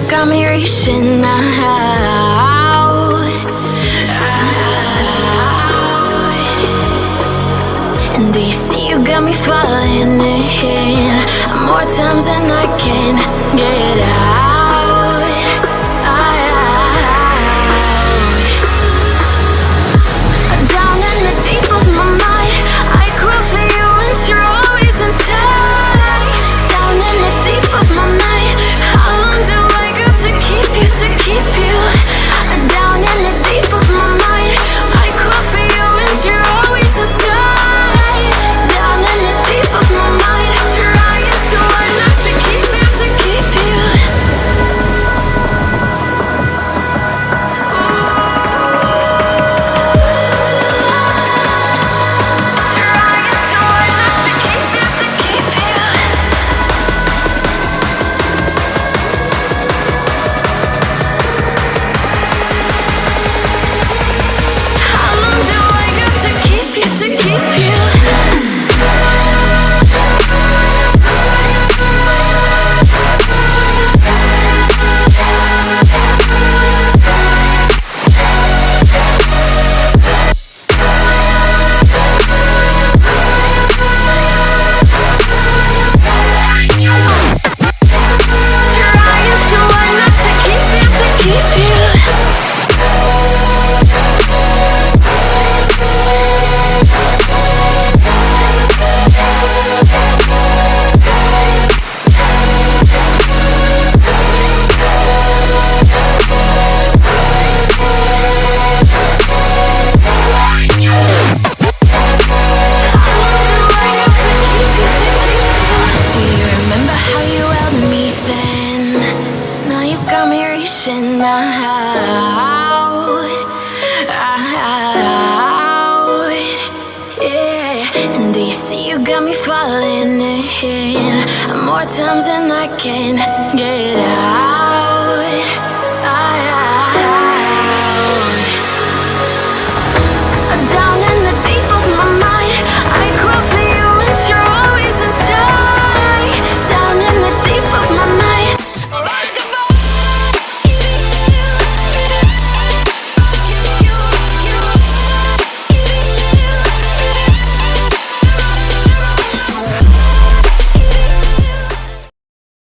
got me reaching out. And do you see you got me falling in more times than I can get out. Down in the deep of my mind, I crawl for you and you're always inside. Down in the deep of my mind, how long do I got to keep you, to keep you? Down in the deep of my mind, I crawl for you and you're always inside. Down in the deep of my mind, trying so hard not to keep you, to keep you. Times and I can't get out.